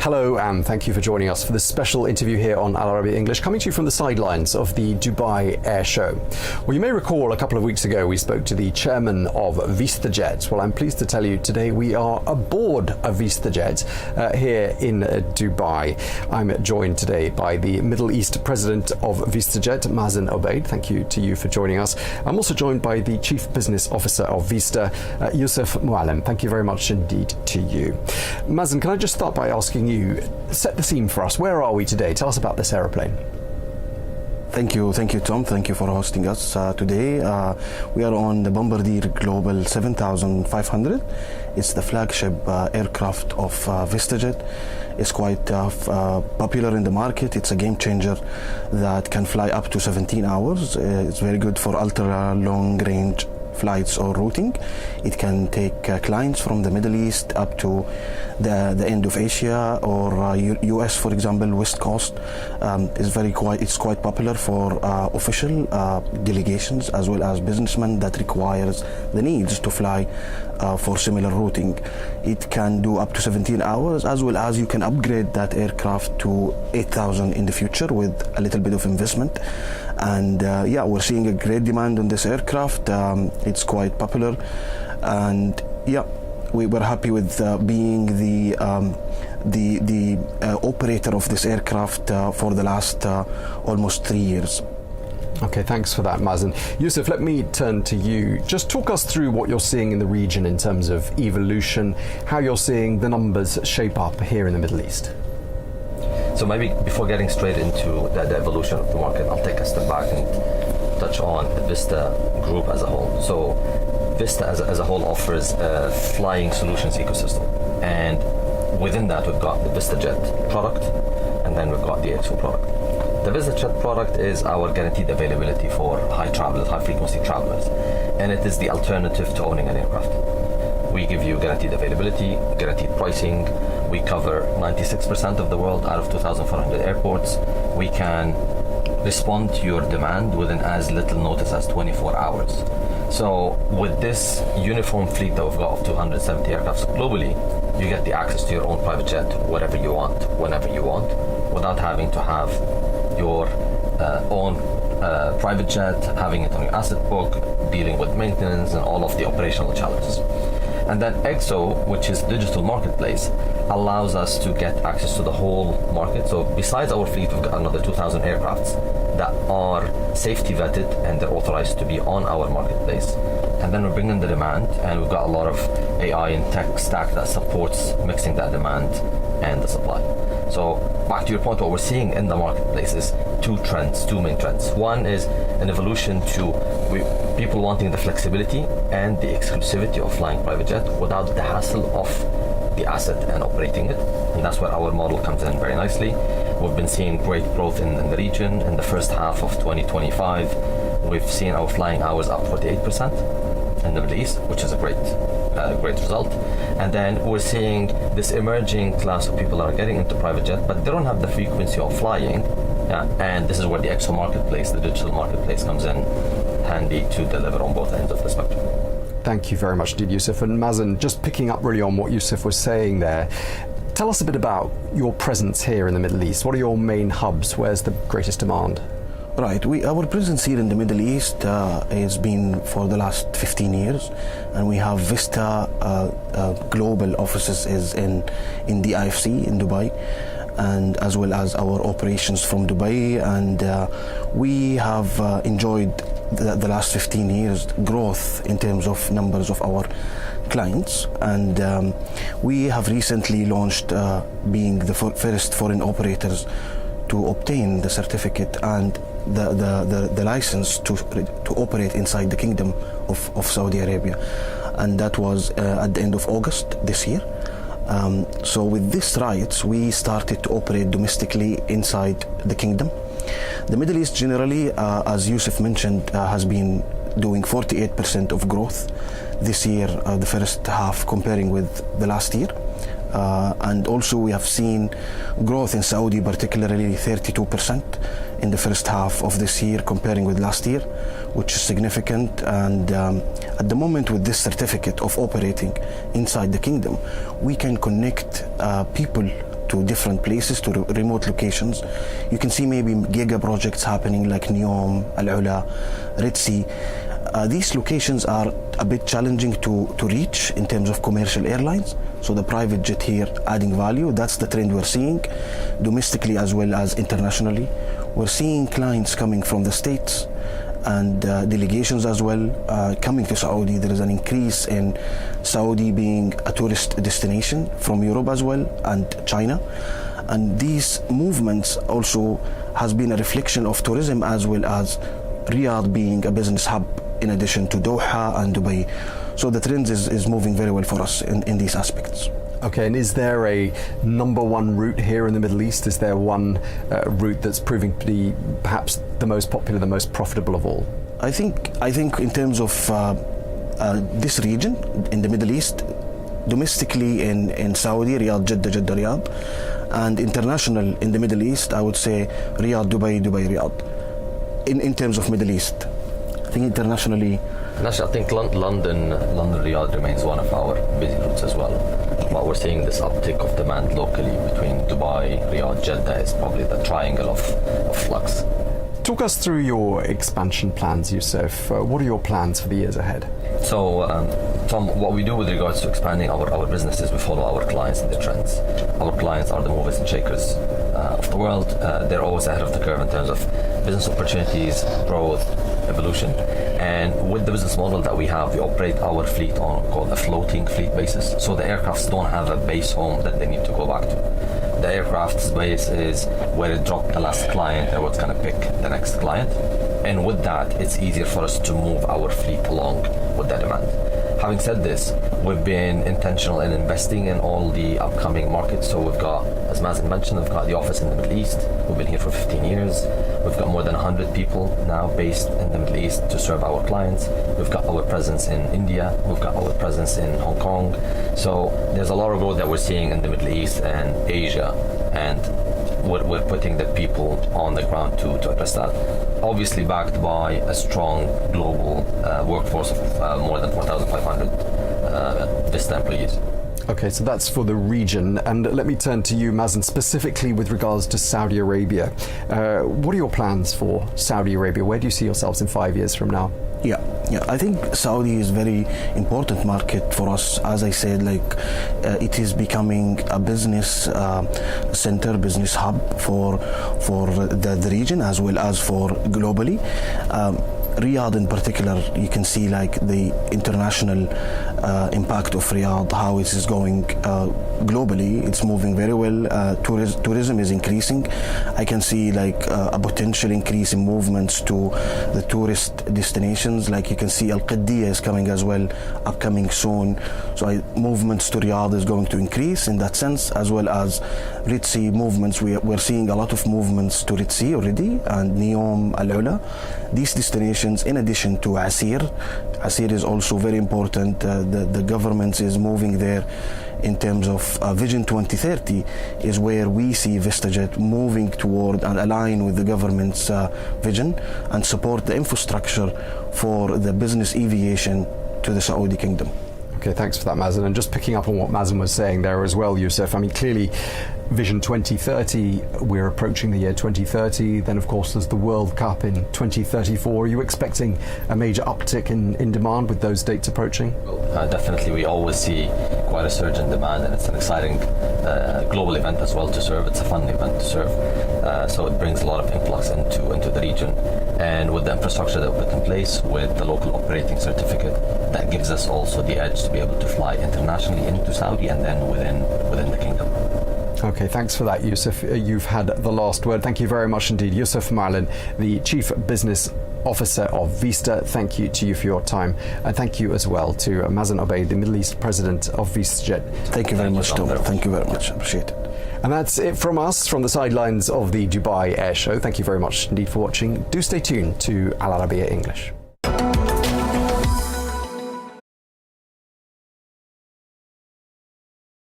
Hello, and thank you for joining us for this special interview here on Al Arabiya English, coming to you from the sidelines of the Dubai Air Show. Well, you may recall a couple of weeks ago we spoke to the chairman of VistaJet. Well, I'm pleased to tell you today we are aboard a VistaJet here in Dubai. I'm joined today by the Middle East president of VistaJet, Mazen Obaid. Thank you to you for joining us. I'm also joined by the chief business officer of Vista, Youssef Moualem. Thank you very much indeed to you. Mazen, can I just start by asking you, set the scene for us. Where are we today? Tell us about this aeroplane. Thank you, Tom. Thank you for hosting us today. We are on the Bombardier Global 7500. It's the flagship aircraft of VistaJet. It's quite popular in the market. It's a game changer that can fly up to 17 hours. It's very good for ultra long range flights or routing. It can take clients from the Middle East up to the end of Asia or US, for example, West Coast. It's quite popular for official delegations as well as businessmen that requires the needs to fly for similar routing. It can do up to 17 hours, as well as you can upgrade that aircraft to 8,000 in the future with a little bit of investment. And we're seeing a great demand on this aircraft. It's quite popular, and we were happy with being the operator of this aircraft for the last almost 3 years. Okay, thanks for that, Mazen. Youssef, let me turn to you. Just talk us through what you're seeing in the region in terms of evolution, how you're seeing the numbers shape up here in the Middle East. So maybe before getting straight into the evolution of the market, I'll take a step back and touch on the Vista group as a whole. So Vista as a whole offers a flying solutions ecosystem. And within that, we've got the VistaJet product, and then we've got the XO product. The VistaJet product is our guaranteed availability for high frequency travelers. And it is the alternative to owning an aircraft. We give you guaranteed availability, guaranteed pricing. We cover 96% of the world out of 2,400 airports. We can respond to your demand within as little notice as 24 hours. So with this uniform fleet that we've got of 270 aircrafts globally, you get the access to your own private jet, whatever you want, whenever you want, without having to have your own private jet, having it on your asset book, dealing with maintenance and all of the operational challenges. And then XO, which is digital marketplace, allows us to get access to the whole market. So besides our fleet, we've got another 2,000 aircrafts that are safety vetted and they're authorized to be on our marketplace. And then we bring in the demand, and we've got a lot of AI and tech stack that supports mixing that demand and the supply. So back to your point, what we're seeing in the marketplace is two main trends. One is an evolution to people wanting the flexibility and the exclusivity of flying private jet without the hassle of the asset and operating it. And that's where our model comes in very nicely. We've been seeing great growth in the region. In the first half of 2025, we've seen our flying hours up 48% in the Middle East, which is a great result. And then we're seeing this emerging class of people that are getting into private jet, but they don't have the frequency of flying. And this is where the XO marketplace, the digital marketplace, comes in handy to deliver on both ends of the spectrum. Thank you very much indeed, Youssef. And Mazen, just picking up really on what Youssef was saying there, tell us a bit about your presence here in the Middle East. What are your main hubs? Where's the greatest demand? Right, our presence here in the Middle East has been for the last 15 years, and we have Vista global offices is in the IFC in Dubai, and as well as our operations from Dubai, and we have enjoyed the last 15 years growth in terms of numbers of our clients, and we have recently launched being the first foreign operators to obtain the certificate and the license to operate inside the Kingdom of Saudi Arabia, and that was at the end of August this year. So with these rights, we started to operate domestically inside the Kingdom. The Middle East generally, as Youssef mentioned, has been doing 48% of growth this year, the first half comparing with the last year. And also we have seen growth in Saudi, particularly 32% in the first half of this year comparing with last year, which is significant. And at the moment, with this certificate of operating inside the kingdom, we can connect people to different places, to remote locations. You can see maybe giga projects happening like Neom, Al Ula, Red Sea. These locations are a bit challenging to reach in terms of commercial airlines. So the private jet here adding value. That's the trend we're seeing domestically as well as internationally. We're seeing clients coming from the States and delegations as well coming to Saudi. There is an increase in Saudi being a tourist destination from Europe as well and China. And these movements also has been a reflection of tourism as well as Riyadh being a business hub in addition to Doha and Dubai. So the trend is moving very well for us in these aspects. Okay, and is there a number one route here in the Middle East? Is there one route that's proving to be perhaps the most popular, the most profitable of all? I think in terms of this region in the Middle East, domestically in Saudi, Riyadh, Jeddah, Riyadh, and international in the Middle East, I would say Riyadh, Dubai, Riyadh. In terms of Middle East, I think internationally. I think London, Riyadh remains one of our busy routes as well. But we're seeing this uptick of demand locally between Dubai, Riyadh, Jeddah is probably the triangle of flux. Talk us through your expansion plans, Yusuf. What are your plans for the years ahead? So, Tom, what we do with regards to expanding our business is we follow our clients and their trends. Our clients are the movers and shakers of the world. They're always ahead of the curve in terms of business opportunities, growth, evolution. And with the business model that we have, we operate our fleet on called a floating fleet basis. So the aircrafts don't have a base home that they need to go back to. The aircraft's base is where it dropped the last client and what's going to pick the next client. And with that, it's easier for us to move our fleet along with that demand. Having said this, we've been intentional in investing in all the upcoming markets. So we've got, as Mazen mentioned, we've got the office in the Middle East. We've been here for 15 years. We've got more than 100 people now based in the Middle East to serve our clients. We've got our presence in India. We've got our presence in Hong Kong. So there's a lot of growth that we're seeing in the Middle East and Asia. And we're putting the people on the ground to address that. Obviously backed by a strong global workforce of more than 4,500 Vista employees. Okay, so that's for the region. And let me turn to you, Mazen, specifically with regards to Saudi Arabia. What are your plans for Saudi Arabia? Where do you see yourselves in 5 years from now? Yeah. I think Saudi is very important market for us. As I said, it is becoming a business center, business hub for the region as well as for globally. Riyadh in particular, you can see the international impact of Riyadh, how it is going globally. It's moving very well. Tourism is increasing. I can see a potential increase in movements to the tourist destinations. Like you can see Al Qadiyah is coming as well, upcoming soon. So movements to Riyadh is going to increase in that sense, as well as Red Sea movements. We're seeing a lot of movements to Red Sea already, and Neom, Al Ula. These destinations, in addition to Asir is also very important. The government is moving there in terms of Vision 2030 is where we see VistaJet moving toward and align with the government's vision and support the infrastructure for the business aviation to the Saudi Kingdom. Okay, thanks for that, Mazen. And just picking up on what Mazen was saying there as well, Yusuf, I mean, clearly Vision 2030, we're approaching the year 2030. Then, of course, there's the World Cup in 2034. Are you expecting a major uptick in demand with those dates approaching? Definitely. We always see quite a surge in demand, and it's an exciting global event as well to serve. It's a fun event to serve. So it brings a lot of influx into the region. And with the infrastructure that we put in place, with the local operating certificate, that gives us also the edge to be able to fly internationally into Saudi and then within the kingdom. Okay, thanks for that, Yusuf. You've had the last word. Thank you very much indeed. Yusuf Marlin, the Chief Business Officer of Vista. Thank you to you for your time. And thank you as well to Mazen Obeid, the Middle East President of VistaJet. Thank you very much, Tom. Thank you very much. Appreciate it. And that's it from us from the sidelines of the Dubai Air Show. Thank you very much indeed for watching. Do stay tuned to Al Arabiya English.